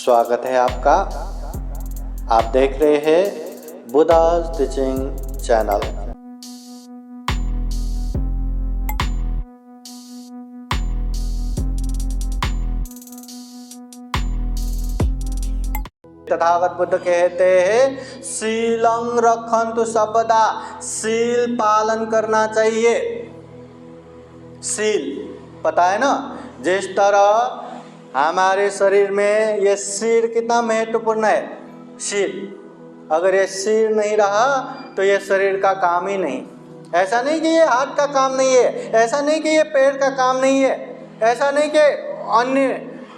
स्वागत है आपका। आप देख रहे हैं बुद्धा's टीचिंग चैनल। तथागत बुद्ध कहते हैं शीलं रक्षन्तु सर्वदा, शील पालन करना चाहिए। शील पता है ना, जिस तरह हमारे शरीर में ये सिर कितना महत्वपूर्ण है। सिर, अगर ये सिर नहीं रहा तो ये शरीर का काम ही नहीं। ऐसा नहीं कि ये हाथ का काम नहीं है, ऐसा नहीं कि ये पैर का काम नहीं है, ऐसा नहीं कि अन्य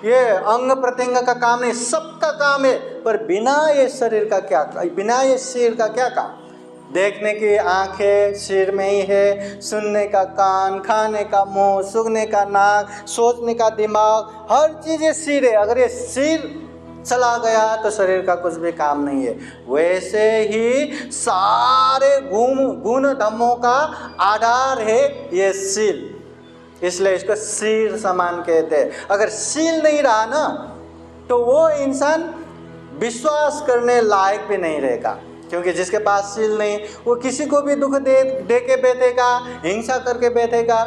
ये अंग प्रत्यंग का काम नहीं, सबका काम है। पर बिना ये शरीर का क्या, बिना ये सिर का क्या काम। देखने की आंखें सिर में ही है, सुनने का कान, खाने का मुंह, सूंघने का नाक, सोचने का दिमाग, हर चीज़ ये सिर है। अगर ये सिर चला गया तो शरीर का कुछ भी काम नहीं है। वैसे ही सारे गुण धर्मों का आधार है ये शील, इसलिए इसको सिर समान कहते हैं। अगर शील नहीं रहा ना तो वो इंसान विश्वास करने लायक भी नहीं रहेगा, क्योंकि जिसके पास शील नहीं वो किसी को भी दुख दे के बैठेगा, हिंसा करके बैठेगा।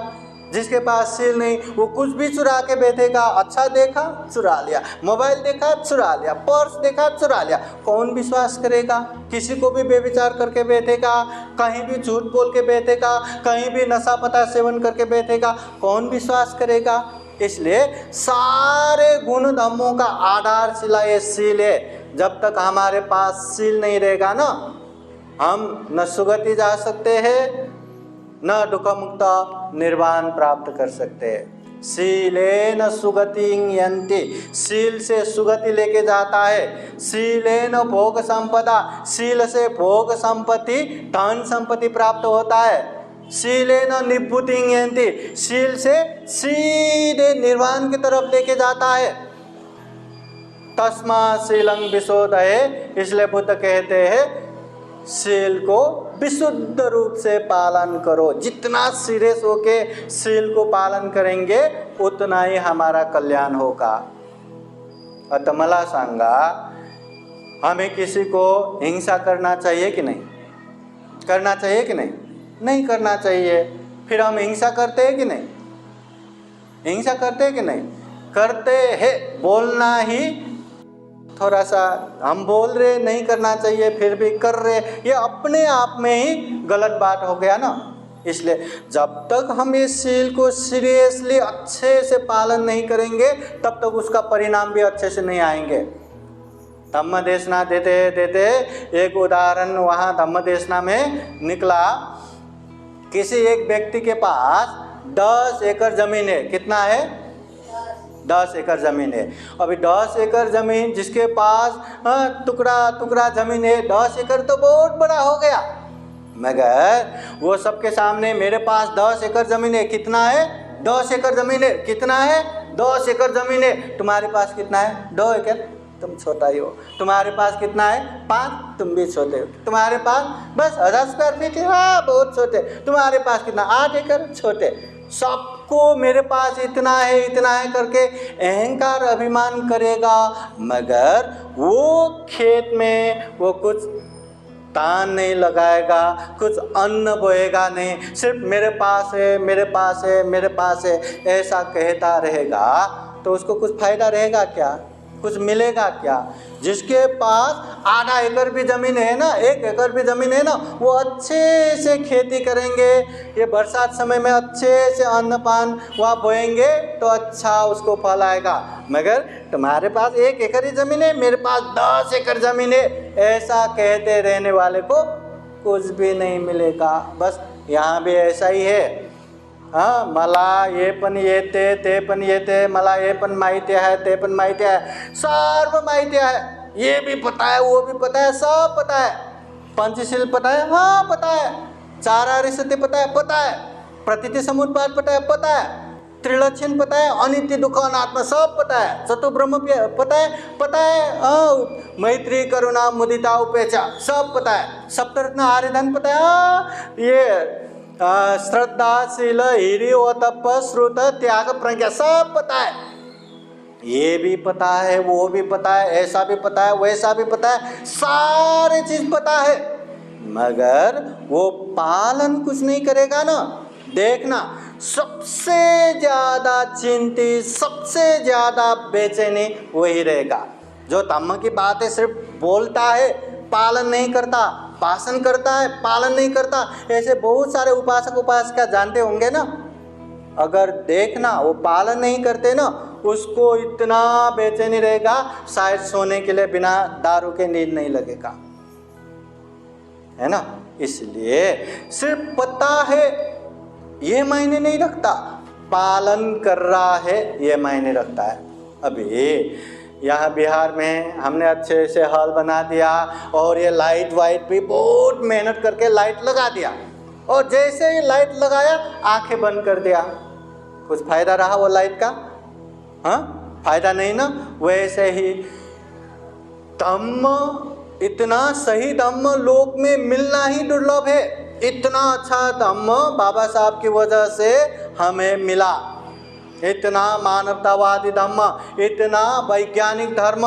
जिसके पास शील नहीं वो कुछ भी चुरा के बैठेगा। अच्छा देखा चुरा लिया, मोबाइल देखा चुरा लिया, पर्स देखा चुरा लिया। कौन विश्वास करेगा? किसी को भी बेविचार करके बैठेगा, कहीं भी झूठ बोल के बैठेगा, कहीं भी नशा पता सेवन करके बैठेगा। कौन विश्वास करेगा? इसलिए सारे गुण धर्मों का आधारशिला ये शील है। जब तक हमारे पास शील नहीं रहेगा ना, हम न सुगति जा सकते हैं न दुख मुक्त निर्वाण प्राप्त कर सकते हैं। शीलेन सुगतिं यन्ति, शील से सुगति लेके जाता है। शीलेन भोग संपदा, शील से भोग संपत्ति धन संपत्ति प्राप्त होता है। शीलेन निभृतिं यन्ति, शील से सीधे निर्वाण की तरफ लेके जाता है। तस्मा शीलं विशोधये, इसलिए बुद्ध कहते हैं शील को विशुद्ध रूप से पालन करो। जितना सीरियस होके शील को पालन करेंगे उतना ही हमारा कल्याण होगा। आता मला सांगा, हमें किसी को हिंसा करना चाहिए कि नहीं? करना चाहिए कि नहीं? नहीं करना चाहिए। फिर हम हिंसा करते हैं कि नहीं? हिंसा करते हैं कि नहीं? करते हैं। बोलना ही थोड़ा सा हम बोल रहे नहीं करना चाहिए फिर भी कर रहे, ये अपने आप में ही गलत बात हो गया ना। इसलिए जब तक हम इस शील को सीरियसली अच्छे से पालन नहीं करेंगे तब तक उसका परिणाम भी अच्छे से नहीं आएंगे। धम्म देशना देते देते एक उदाहरण वहाँ धम्म देशना में निकला। किसी एक व्यक्ति के पास 10 एकड़ जमीन है। कितना है? 10 एकड़ ज़मीन है। अभी 10 एकड़ ज़मीन जिसके पास टुकड़ा ज़मीन है, 10 एकड़ तो बहुत बड़ा हो गया। मगर वो सबके सामने मेरे पास 10 एकड़ ज़मीन है। कितना है? 10 एकड़ ज़मीन है। कितना है? 10 एकड़ ज़मीन है। तुम्हारे पास कितना है? 2 एकड़। तुम छोटा ही हो। तुम्हारे पास कितना है? 5। तुम भी छोटे हो। तुम्हारे पास बस 1000 स्क्वायर फीट है। हाँ, बहुत छोटे। तुम्हारे पास कितना? 8 एकड़। छोटे। सबको मेरे पास इतना है करके अहंकार अभिमान करेगा, मगर वो खेत में वो कुछ तान नहीं लगाएगा, कुछ अन्न बोएगा नहीं। सिर्फ मेरे पास है, मेरे पास है, मेरे पास है ऐसा कहता रहेगा तो उसको कुछ फायदा रहेगा क्या? कुछ मिलेगा क्या? जिसके पास आधा एकड़ भी ज़मीन है ना, 1 एकड़ भी ज़मीन है ना, वो अच्छे से खेती करेंगे। ये बरसात समय में अच्छे से अन्न पान वहाँ बोएंगे तो अच्छा उसको फल आएगा। मगर तुम्हारे पास 1 एकड़ ही ज़मीन है, मेरे पास 10 एकड़ ज़मीन है, ऐसा कहते रहने वाले को कुछ भी नहीं मिलेगा। बस यहाँ भी ऐसा ही है। हाँ, मला ये पण येते, ते पण येते, मला ये पण माहिती आहे, ते पण माहिती आहे, सर्व माहिती आहे। ये भी पता है, वो भी पता है, सब पता है। पंचशील पता है? हाँ पता है। 4 आर्य सत्य पता है? पता है। प्रतीति समुद्पाद पता है? पता है। त्रिलक्षण पता है? अनित्य दुख अनात्मा सब पता है। चतुर्ब्रह्म पता है? पता है। मैत्री करुणा मुदिता उपेक्षा सब पता है। सप्तरत्न आर्यधन पता है? ये श्रद्धा शील हिरि व तप श्रुत त्याग प्रज्ञा सब पता है। ये भी पता है, वो भी पता है, ऐसा भी पता है, वैसा भी पता है, सारे चीज पता है, मगर वो पालन कुछ नहीं करेगा ना। देखना, सबसे ज्यादा चिंतित, सबसे ज्यादा बेचैनी वही रहेगा जो धम्म की बातें सिर्फ बोलता है, पालन नहीं करता, भाषण करता है, पालन नहीं करता। ऐसे बहुत सारे उपासक उपासिका जानते होंगे ना। अगर देखना वो पालन नहीं करते ना, उसको इतना बेचैनी रहेगा, शायद सोने के लिए बिना दारू के नींद नहीं लगेगा, है ना। इसलिए सिर्फ पता है ये मायने नहीं रखता, पालन कर रहा है ये मायने रखता है। अभी यहाँ बिहार में हमने अच्छे से हॉल बना दिया और ये लाइट वाइट भी बहुत मेहनत करके लाइट लगा दिया, और जैसे ही लाइट लगाया आंखें बंद कर दिया। कुछ फायदा रहा वो लाइट का? हाँ, फायदा नहीं ना। वैसे ही धम्म, इतना सही धम्म लोक में मिलना ही दुर्लभ है। इतना अच्छा धम्म बाबा साहब की वजह से हमें मिला, इतना मानवतावादी धम्म, इतना वैज्ञानिक धर्म,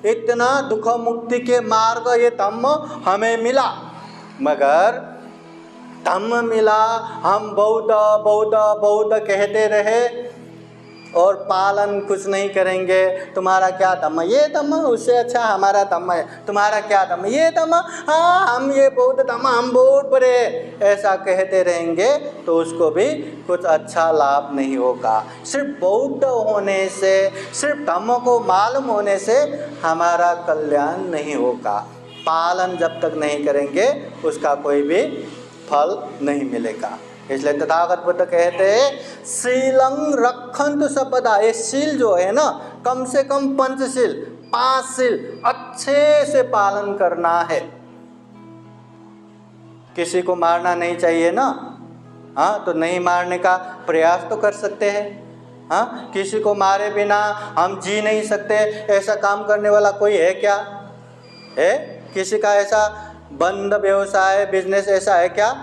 इतना दुख मुक्ति के मार्ग ये धम्म हमें मिला। मगर धम्म मिला, हम बौद्ध बौद्ध बौद्ध कहते रहे और पालन कुछ नहीं करेंगे। तुम्हारा क्या धम्म? ये धम्म, उससे अच्छा हमारा धम्म है। तुम्हारा क्या धम्म? ये धम्म, हाँ हम ये बौद्ध धम्म, हम बहुत बड़े, ऐसा कहते रहेंगे तो उसको भी कुछ अच्छा लाभ नहीं होगा। सिर्फ बौद्ध होने से, सिर्फ धम्म को मालूम होने से हमारा कल्याण नहीं होगा। पालन जब तक नहीं करेंगे उसका कोई भी फल नहीं मिलेगा। इसलिए तथागत बुद्ध कहते हैं शीलं रखन्तु सपदा। ये शील जो है ना, कम से कम पंचशील, 5 शील अच्छे से पालन करना है। किसी को मारना नहीं चाहिए ना, हाँ, तो नहीं मारने का प्रयास तो कर सकते हैं। हाँ, किसी को मारे बिना हम जी नहीं सकते, ऐसा काम करने वाला कोई है क्या? है किसी का ऐसा बंद व्यवसाय, बिजनेस ऐसा है क्या?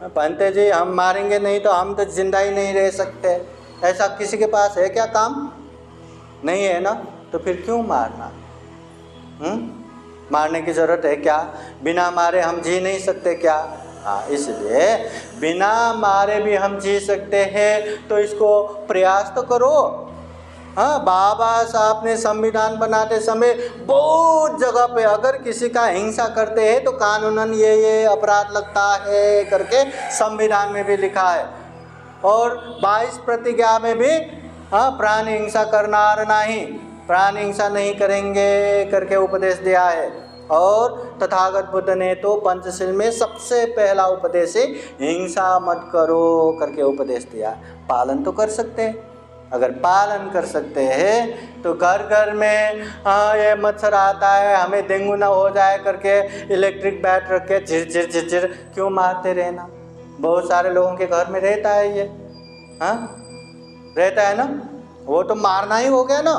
पंते जी हम मारेंगे नहीं तो हम तो जिंदा ही नहीं रह सकते, ऐसा किसी के पास है क्या काम? नहीं है ना, तो फिर क्यों मारना? मारने की ज़रूरत है क्या? बिना मारे हम जी नहीं सकते क्या? हाँ, इसलिए बिना मारे भी हम जी सकते हैं तो इसको प्रयास तो करो। हाँ, बाबा साहब ने संविधान बनाते समय बहुत जगह पे अगर किसी का हिंसा करते हैं तो कानूनन ये अपराध लगता है करके संविधान में भी लिखा है। और 22 प्रतिज्ञा में भी हाँ, प्राणी हिंसा करना नहीं, प्राणी हिंसा नहीं करेंगे करके उपदेश दिया है। और तथागत बुद्ध ने तो पंचशील में सबसे पहला उपदेश हिंसा मत करो करके उपदेश दिया। पालन तो कर सकते हैं। अगर पालन कर सकते हैं तो घर घर में ये मच्छर आता है, हमें डेंगू ना हो जाए करके इलेक्ट्रिक बैट रख के झिर झिर झिर क्यों मारते रहना? बहुत सारे लोगों के घर में रहता है ये, हाँ रहता है ना, वो तो मारना ही हो गया ना।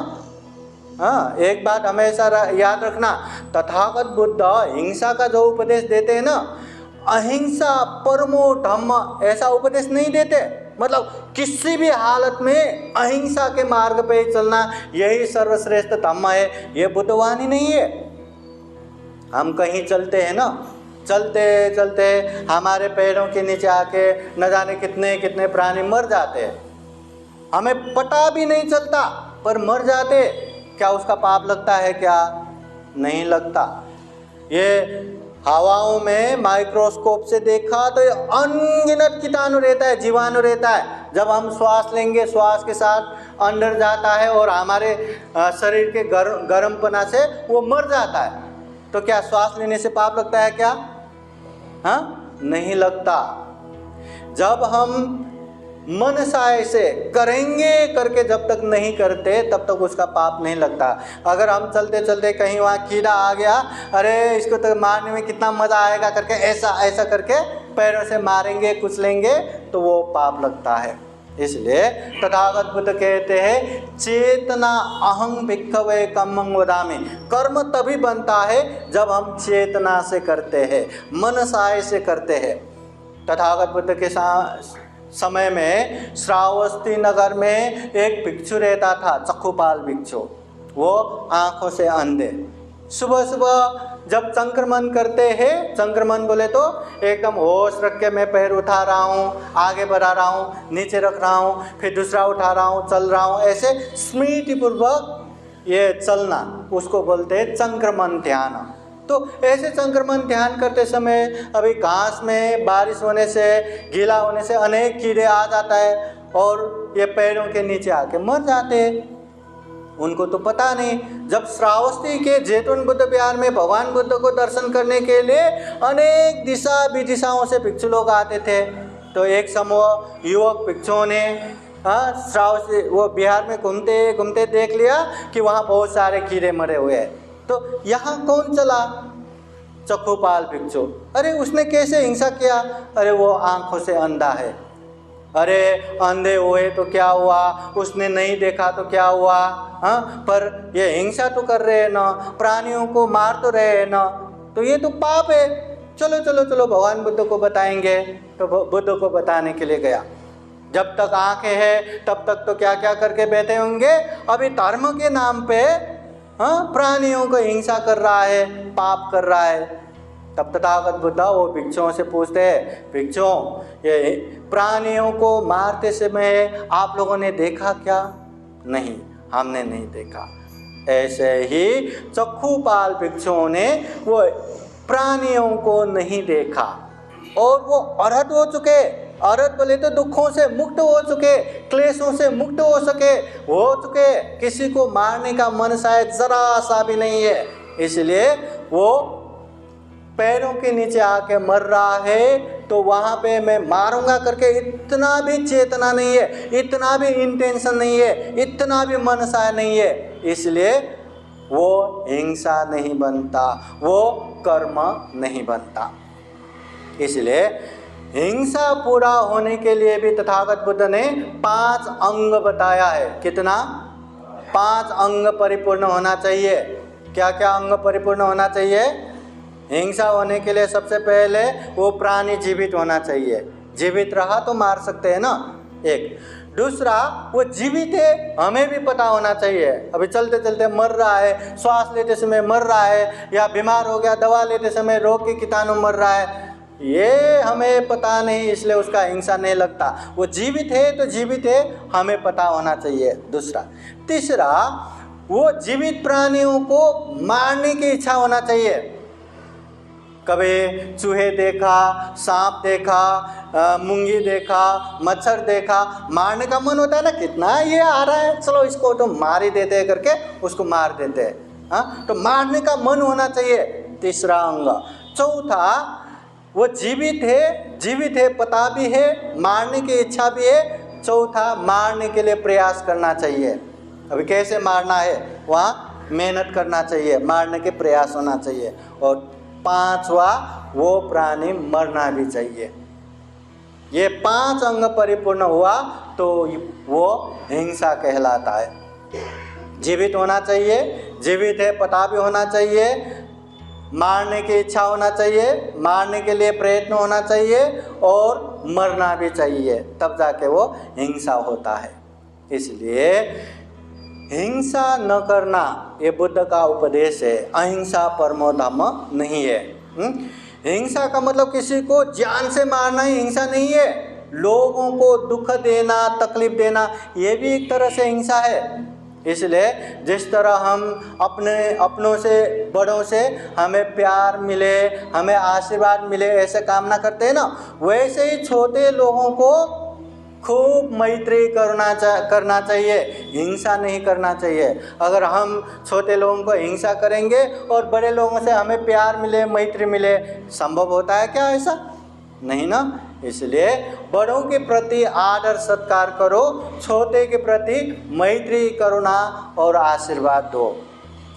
हाँ, एक बात हमेशा याद रखना, तथागत बुद्ध हिंसा का जो उपदेश देते हैं ना, अहिंसा परमो धम्म ऐसा उपदेश नहीं देते। मतलब किसी भी हालत में अहिंसा के मार्ग पे ही चलना यही सर्वश्रेष्ठ धम्म है, ये बुद्धवाणी नहीं है। हम कहीं चलते हैं ना, चलते चलते हमारे पैरों के नीचे आके न जाने कितने कितने प्राणी मर जाते हैं, हमें पता भी नहीं चलता पर मर जाते। क्या उसका पाप लगता है क्या? नहीं लगता। ये हवाओं में माइक्रोस्कोप से देखा तो अनगिनत कीटाणु रहता है, जीवाणु रहता है। जब हम श्वास लेंगे, श्वास के साथ अंदर जाता है और हमारे शरीर के गर्मपना से वो मर जाता है। तो क्या श्वास लेने से पाप लगता है क्या? हाँ, नहीं लगता। जब हम मनसाय से करेंगे करके जब तक नहीं करते तब तक उसका पाप नहीं लगता। अगर हम चलते चलते कहीं वहाँ कीड़ा आ गया, अरे इसको तो मारने में कितना मज़ा आएगा करके ऐसा ऐसा करके पैरों से मारेंगे, कुचलेंगे तो वो पाप लगता है। इसलिए तथागत बुद्ध कहते हैं चेतना अहं भिक्खवे कम्मं वदामि। कर्म तभी बनता है जब हम चेतना से करते हैं, मनसाय से करते हैं। तथागत बुद्ध के समय में श्रावस्ती नगर में एक भिक्षु रहता था, चक्षुपाल भिक्षु। वो आंखों से अंधे। सुबह सुबह जब संक्रमण करते हैं, संक्रमण बोले तो एकदम होश रख के मैं पैर उठा रहा हूँ, आगे बढ़ा रहा हूँ, नीचे रख रहा हूँ, फिर दूसरा उठा रहा हूँ, चल रहा हूँ, ऐसे स्मृतिपूर्वक ये चलना, उसको बोलते हैं संक्रमण ध्यान। तो ऐसे संक्रमण ध्यान करते समय अभी घास में बारिश होने से, गीला होने से अनेक कीड़े आ जाता है और ये पैरों के नीचे आके मर जाते हैं। उनको तो पता नहीं। जब श्रावस्ती के जैतून बुद्ध विहार में भगवान बुद्ध को दर्शन करने के लिए अनेक दिशा विदिशाओं से भिक्षु लोग आते थे, तो एक समूह युवक भिक्षुओं ने श्रावस्ती वो बिहार में घूमते घूमते देख लिया कि वहाँ बहुत सारे कीड़े मरे हुए हैं। तो यहाँ कौन चला? चक्षुपाल भिक्षु। अरे उसने कैसे हिंसा किया? अरे वो आंखों से अंधा है। अरे अंधे हुए तो क्या हुआ, उसने नहीं देखा तो क्या हुआ? हाँ, पर ये हिंसा तो कर रहे हैं ना, प्राणियों को मार तो रहे हैं ना, तो ये तो पाप है। चलो चलो चलो भगवान बुद्ध को बताएंगे। तो बुद्ध को बताने के लिए गया। जब तक आंखें हैं तब तक तो क्या क्या करके बैठे होंगे, अभी धर्म के नाम पे प्राणियों को हिंसा कर रहा है, पाप कर रहा है। तब तथागत बुद्ध वो भिक्षुओं से पूछते हैं, भिक्षुओं ये प्राणियों को मारते समय आप लोगों ने देखा क्या? नहीं, हमने नहीं देखा। ऐसे ही चक्षुपाल भिक्षुओं ने वो प्राणियों को नहीं देखा और वो अरहत हो चुके। अरहत बोले तो दुखों से मुक्त हो चुके, क्लेशों से मुक्त हो चुके। किसी को मारने का मन शायद जरा सा भी नहीं है, इसलिए वो पैरों के नीचे आके मर रहा है। तो वहाँ पे मैं मारूंगा करके इतना भी चेतना नहीं है, इतना भी इंटेंशन नहीं है, इतना भी मनसा नहीं है, इसलिए वो हिंसा नहीं बनता, वो कर्म नहीं बनता। इसलिए हिंसा पूरा होने के लिए भी तथागत बुद्ध ने 5 अंग बताया है। कितना? 5 अंग परिपूर्ण होना चाहिए। क्या क्या अंग परिपूर्ण होना चाहिए? हिंसा होने के लिए सबसे पहले वो प्राणी जीवित होना चाहिए। जीवित रहा तो मार सकते हैं ना, एक। दूसरा, वो जीवित है हमें भी पता होना चाहिए। अभी चलते चलते मर रहा है, श्वास लेते समय मर रहा है, या बीमार हो गया दवा लेते समय रोग के कीटाणु मर रहा है, ये हमें पता नहीं, इसलिए उसका हिंसा नहीं लगता। वो जीवित है तो जीवित है, हमें पता होना चाहिए। दूसरा। तीसरा, वो जीवित प्राणियों को मारने की इच्छा होना चाहिए। कभी चूहे देखा, सांप देखा, मुंगी देखा, मच्छर देखा, मारने का मन होता है ना, कितना ये आ रहा है, चलो इसको तो मार ही देते हैं करके उसको मार देते हैं। हाँ, तो मारने का मन होना चाहिए, तीसरा अंग। चौथा, वो जीवित है पता भी है, मारने की इच्छा भी है। चौथा, मारने के लिए प्रयास करना चाहिए। अभी कैसे मारना है, वहाँ मेहनत करना चाहिए, मारने के प्रयास होना चाहिए। और पांचवा, वो प्राणी मरना भी चाहिए। ये 5 अंग परिपूर्ण हुआ तो वो हिंसा कहलाता है। जीवित होना चाहिए, जीवित है पता भी होना चाहिए, मारने की इच्छा होना चाहिए, मारने के लिए प्रयत्न होना चाहिए और मरना भी चाहिए, तब जाके वो हिंसा होता है। इसलिए हिंसा न करना ये बुद्ध का उपदेश है। अहिंसा परमो धम्म नहीं है। हिंसा का मतलब किसी को जान से मारना ही हिंसा नहीं है। लोगों को दुख देना, तकलीफ देना, ये भी एक तरह से हिंसा है। इसलिए जिस तरह हम अपनों से, बड़ों से हमें प्यार मिले, हमें आशीर्वाद मिले, ऐसे कामना करते हैं ना, वैसे ही छोटे लोगों को खूब मैत्री करना चाहिए, हिंसा नहीं करना चाहिए। अगर हम छोटे लोगों को हिंसा करेंगे और बड़े लोगों से हमें प्यार मिले, मैत्री मिले, संभव होता है क्या ऐसा? नहीं ना। इसलिए बड़ों के प्रति आदर सत्कार करो, छोटे के प्रति मैत्री, करुणा और आशीर्वाद दो।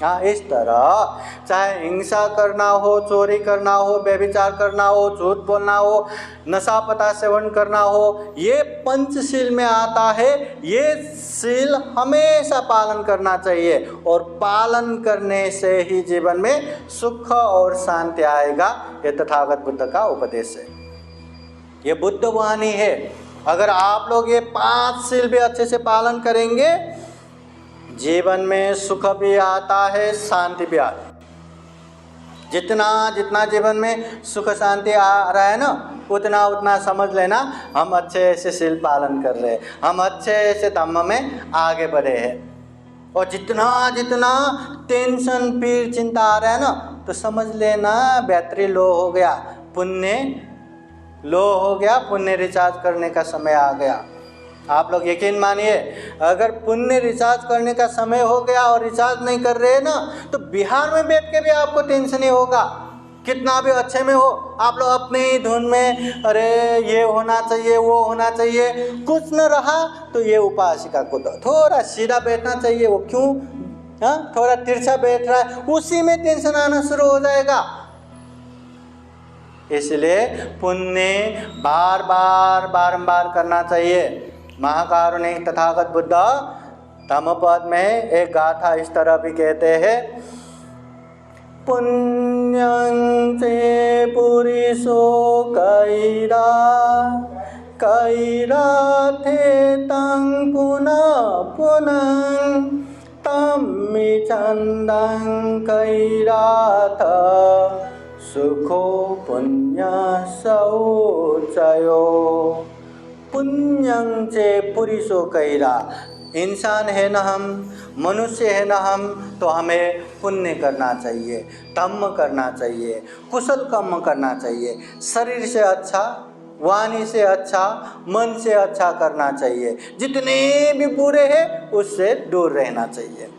हाँ, इस तरह चाहे हिंसा करना हो, चोरी करना हो, व्यभिचार करना हो, झूठ बोलना हो, नशा पता सेवन करना हो, ये पंचशील में आता है। ये शील हमेशा पालन करना चाहिए और पालन करने से ही जीवन में सुख और शांति आएगा। ये तथागत बुद्ध का उपदेश है, ये बुद्ध वाणी है। अगर आप लोग ये 5 शील भी अच्छे से पालन करेंगे, जीवन में सुख भी आता है, शांति भी आती है। जितना जितना जीवन में सुख शांति आ रहा है ना, उतना उतना समझ लेना हम अच्छे से शील पालन कर रहे हैं, हम अच्छे से धम्म में आगे बढ़े हैं। और जितना जितना टेंशन पीर चिंता आ रहा है ना, तो समझ लेना बैटरी लो हो गया, पुण्य लो हो गया, पुण्य रिचार्ज करने का समय आ गया। आप लोग यकीन मानिए, अगर पुण्य रिचार्ज करने का समय हो गया और रिचार्ज नहीं कर रहे हैं ना, तो बिहार में बैठ के भी आपको टेंशन ही होगा। कितना भी अच्छे में हो, आप लोग अपने ही धुन में, अरे ये होना चाहिए, वो होना चाहिए, कुछ न रहा तो ये उपासिका को थोड़ा सीधा बैठना चाहिए, वो क्यों थोड़ा तिरछा बैठ रहा है, उसी में टेंशन आना शुरू हो जाएगा। इसलिए पुण्य बार बार बारंबार करना चाहिए। महाकारुणिक तथागत बुद्ध धम्मपद में एक गाथा इस तरह भी कहते हैं, पुण्यं चे पुरुषो कैरा कैराथे तं पुनः पुनः तम्मि चन्दं कैराथ सुखो पुण्य शौचयो। पुण्यं चे पुरुषो कैरा, इंसान है ना हम, मनुष्य है ना हम, तो हमें पुण्य करना चाहिए, धम्म करना चाहिए, कुशल कर्म करना चाहिए, शरीर से अच्छा, वाणी से अच्छा, मन से अच्छा करना चाहिए, जितने भी बुरे हैं उससे दूर रहना चाहिए।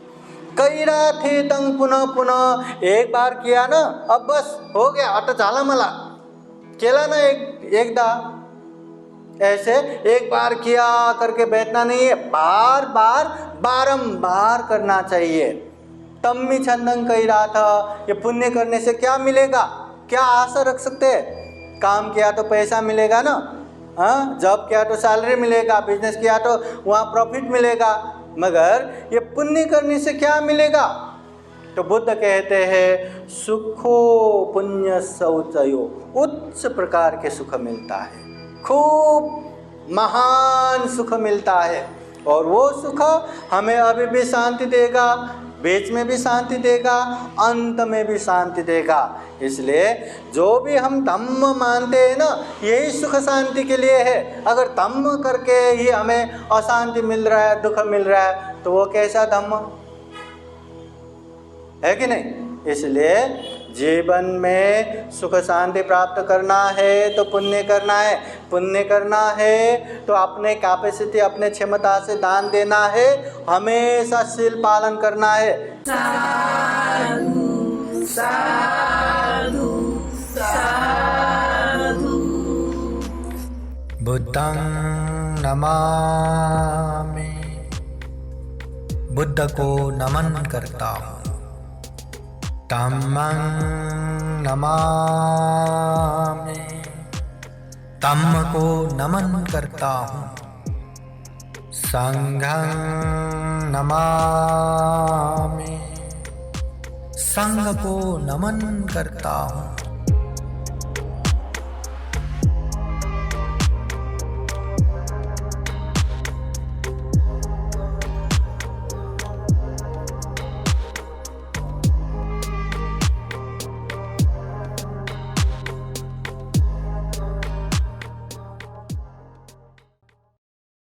कैरा थे तंग पुनः पुनः, एक बार किया ना अब बस हो गया, अट झाला मला केला ना एकदा, ऐसे एक बार किया करके बैठना नहीं है, बार बार बारंबार करना चाहिए। तम्मी छंदन कही रहा था, ये पुण्य करने से क्या मिलेगा, क्या आशा रख सकते हैं? काम किया तो पैसा मिलेगा ना, हाँ, जॉब किया तो सैलरी मिलेगा, बिजनेस किया तो वहाँ प्रॉफिट मिलेगा, मगर ये पुण्य करने से क्या मिलेगा? तो बुद्ध कहते हैं सुखो पुण्य शौचयो, उच्च प्रकार के सुख मिलता है, खूब महान सुख मिलता है, और वो सुख हमें अभी भी शांति देगा, बीच में भी शांति देगा, अंत में भी शांति देगा। इसलिए जो भी हम धम्म मानते हैं ना, यही सुख शांति के लिए है। अगर धम्म करके ही हमें अशांति मिल रहा है, दुख मिल रहा है, तो वो कैसा धम्म है कि नहीं? इसलिए जीवन में सुख शांति प्राप्त करना है तो पुण्य करना है, पुण्य करना है तो अपने कैपेसिटी, अपने क्षमता से दान देना है, हमेशा शील पालन करना है। साधु साधु साधु। बुद्धं नमामि, बुद्ध को नमन करता हूँ। धम्मं नमामि, धम्म को नमन करता हूँ। संघं नमामि, संघ को नमन करता हूँ।